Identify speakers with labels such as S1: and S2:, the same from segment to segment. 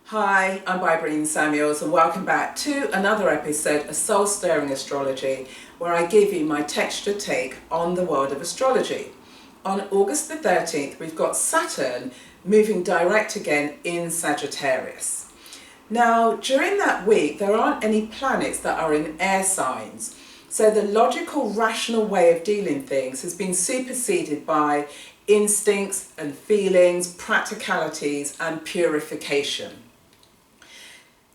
S1: Hi, I'm Bybreen Samuels and welcome back to another episode of Soul Stirring Astrology, where I give you my texture take on the world of astrology. On August the 13th, we've got Saturn moving direct again in Sagittarius. Now, during that week, there aren't any planets that are in air signs. So the logical, rational way of dealing things has been superseded by instincts and feelings, practicalities and purification.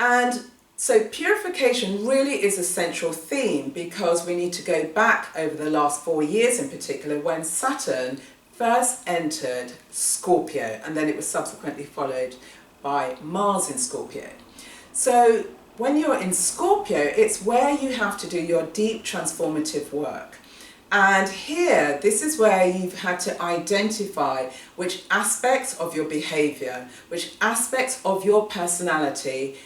S1: And so purification really is a central theme because we need to go back over the last 4 years in particular when Saturn first entered Scorpio, and then it was subsequently followed by Mars in Scorpio. So when you're in Scorpio, it's where you have to do your deep transformative work. And here, this is where you've had to identify which aspects of your behavior, which aspects of your personality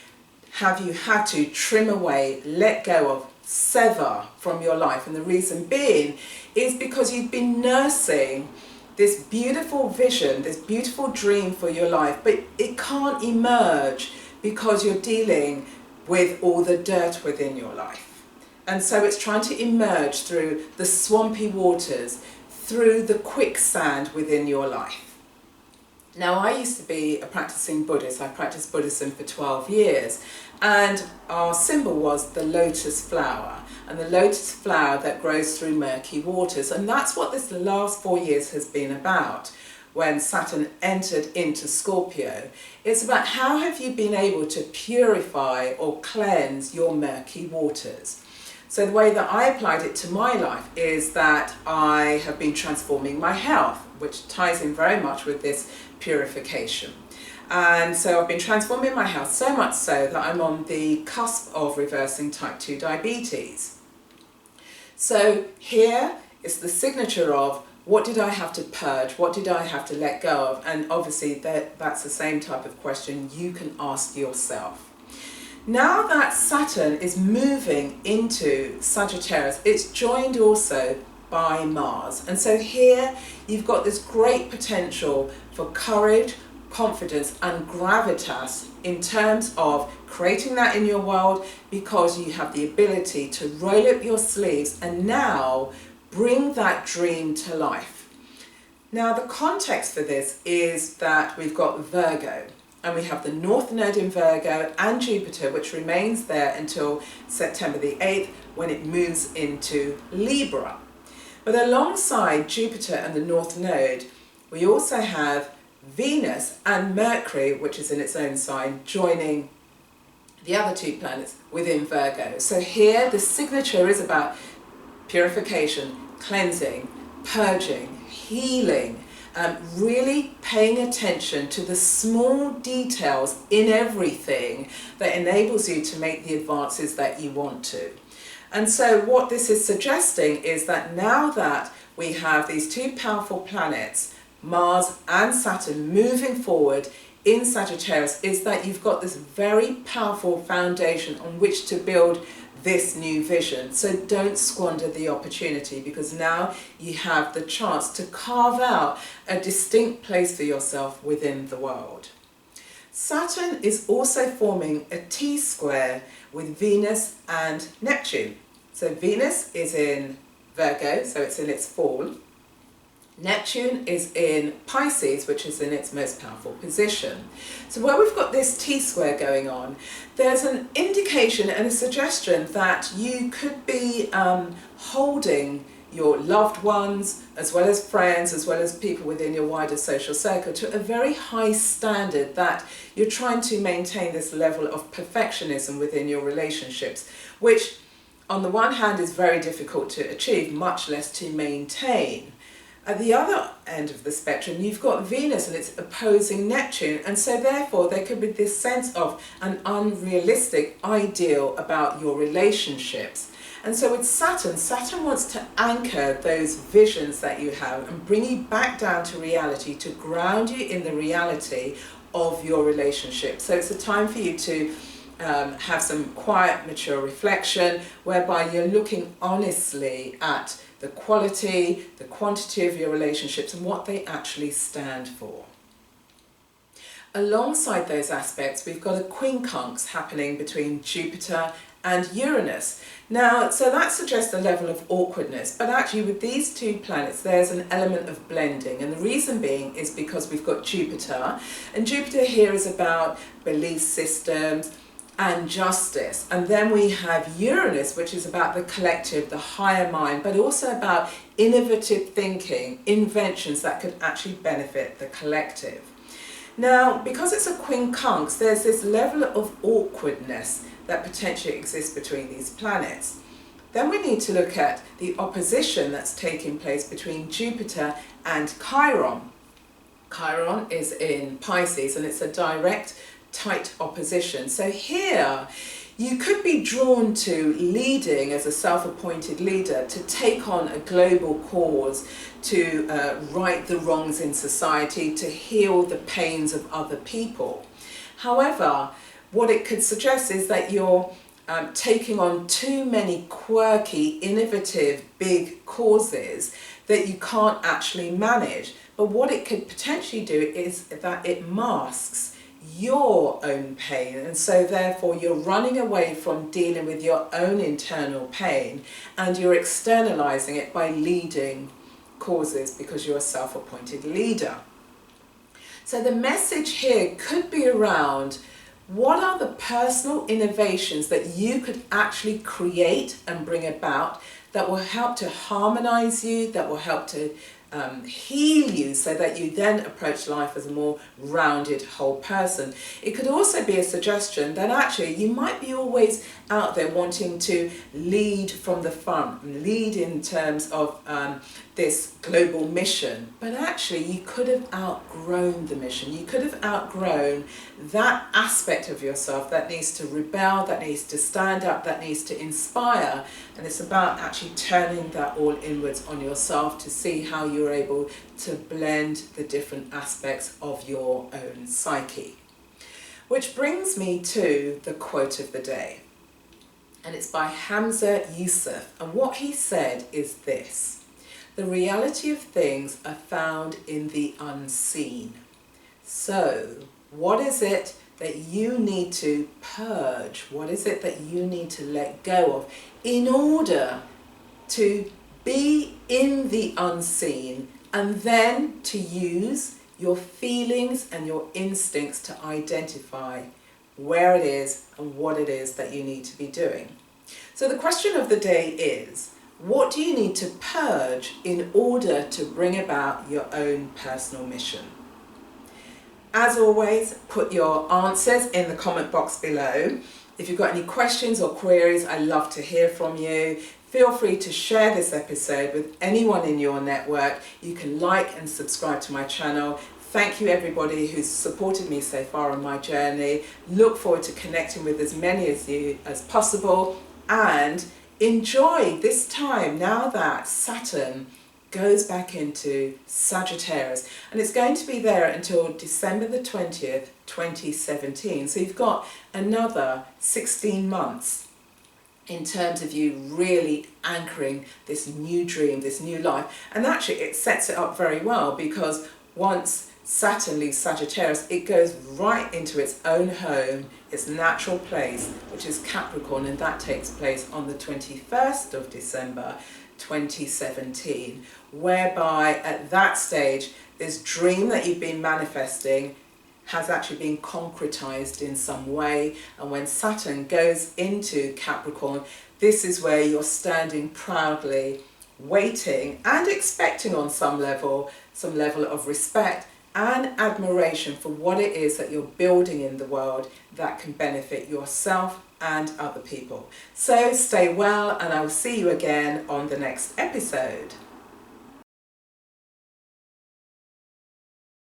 S1: have you had to trim away, let go of, sever from your life. And the reason being is because you've been nursing this beautiful vision, this beautiful dream for your life, but it can't emerge because you're dealing with all the dirt within your life. And so it's trying to emerge through the swampy waters, through the quicksand within your life. Now, I used to be a practicing Buddhist. I practiced Buddhism for 12 years, and our symbol was the lotus flower, and the lotus flower that grows through murky waters. And that's what this last 4 years has been about. When Saturn entered into Scorpio, it's about how have you been able to purify or cleanse your murky waters. So the way that I applied it to my life is that I have been transforming my health, which ties in very much with this purification. And so I've been transforming my health so much so that I'm on the cusp of reversing type 2 diabetes. So here is the signature of what did I have to purge, what did I have to let go of, and obviously that's the same type of question you can ask yourself. Now that Saturn is moving into Sagittarius, it's joined also by Mars. And so here you've got this great potential for courage, confidence and gravitas in terms of creating that in your world, because you have the ability to roll up your sleeves and now bring that dream to life. Now the context for this is that we've got Virgo, and we have the North Node in Virgo and Jupiter, which remains there until September the 8th when it moves into Libra. But alongside Jupiter and the North Node, we also have Venus and Mercury, which is in its own sign, joining the other two planets within Virgo. So here the signature is about purification, cleansing, purging, healing, really paying attention to the small details in everything that enables you to make the advances that you want to. And so what this is suggesting is that now that we have these two powerful planets, Mars and Saturn, moving forward in Sagittarius, is that you've got this very powerful foundation on which to build this new vision. So don't squander the opportunity, because now you have the chance to carve out a distinct place for yourself within the world. Saturn is also forming a T-square with Venus and Neptune. So Venus is in Virgo, so it's in its fall. Neptune is in Pisces, which is in its most powerful position. So where we've got this T-square going on, there's an indication and a suggestion that you could be holding your loved ones, as well as friends, as well as people within your wider social circle, to a very high standard, that you're trying to maintain this level of perfectionism within your relationships, which on the one hand is very difficult to achieve, much less to maintain. At the other end of the spectrum, you've got Venus and it's opposing Neptune, and so therefore there could be this sense of an unrealistic ideal about your relationships. And so with Saturn, Saturn wants to anchor those visions that you have and bring you back down to reality, to ground you in the reality of your relationship. So it's a time for you to have some quiet, mature reflection, whereby you're looking honestly at the quality, the quantity of your relationships and what they actually stand for. Alongside those aspects, we've got a quincunx happening between Jupiter and Uranus. Now, so that suggests a level of awkwardness, but actually with these two planets, there's an element of blending. And the reason being is because we've got Jupiter, and Jupiter here is about belief systems and justice. And then we have Uranus, which is about the collective, the higher mind, but also about innovative thinking, inventions that could actually benefit the collective. Now, because it's a quincunx, there's this level of awkwardness that potentially exists between these planets. Then we need to look at the opposition that's taking place between Jupiter and Chiron. Chiron is in Pisces, and it's a direct, tight opposition. So here, you could be drawn to leading as a self-appointed leader, to take on a global cause, to right the wrongs in society, to heal the pains of other people. However, what it could suggest is that you're taking on too many quirky, innovative, big causes that you can't actually manage. But what it could potentially do is that it masks your own pain, and so therefore you're running away from dealing with your own internal pain, and you're externalizing it by leading causes because you're a self-appointed leader. So the message here could be around what are the personal innovations that you could actually create and bring about that will help to harmonize you, that will help to heal you, so that you then approach life as a more rounded whole person. It could also be a suggestion that actually you might be always out there wanting to lead from the front, lead in terms of this global mission, but actually you could have outgrown the mission. You could have outgrown that aspect of yourself that needs to rebel, that needs to stand up, that needs to inspire, and it's about actually turning that all inwards on yourself to see how you're able to blend the different aspects of your own psyche. Which brings me to the quote of the day, and it's by Hamza Yusuf, and what he said is this: the reality of things are found in the unseen. So, what is it that you need to purge? What is it that you need to let go of in order to be in the unseen, and then to use your feelings and your instincts to identify where it is and what it is that you need to be doing? So the question of the day is, what do you need to purge in order to bring about your own personal mission? As always, put your answers in the comment box below. If you've got any questions or queries, I love to hear from you. Feel free to share this episode with anyone in your network. You can like and subscribe to my channel. Thank you everybody who's supported me so far on my journey. Look forward to connecting with as many of you as possible, and enjoy this time now that Saturn goes back into Sagittarius, and it's going to be there until December the 20th, 2017. So you've got another 16 months in terms of you really anchoring this new dream, this new life. And actually it sets it up very well, because once Saturn leaves Sagittarius, it goes right into its own home, its natural place, which is Capricorn, and that takes place on the 21st of December 2017, whereby at that stage this dream that you've been manifesting has actually been concretized in some way. And when Saturn goes into Capricorn, this is where you're standing proudly, waiting and expecting on some level of respect and admiration for what it is that you're building in the world that can benefit yourself and other people. So stay well, and I will see you again on the next episode.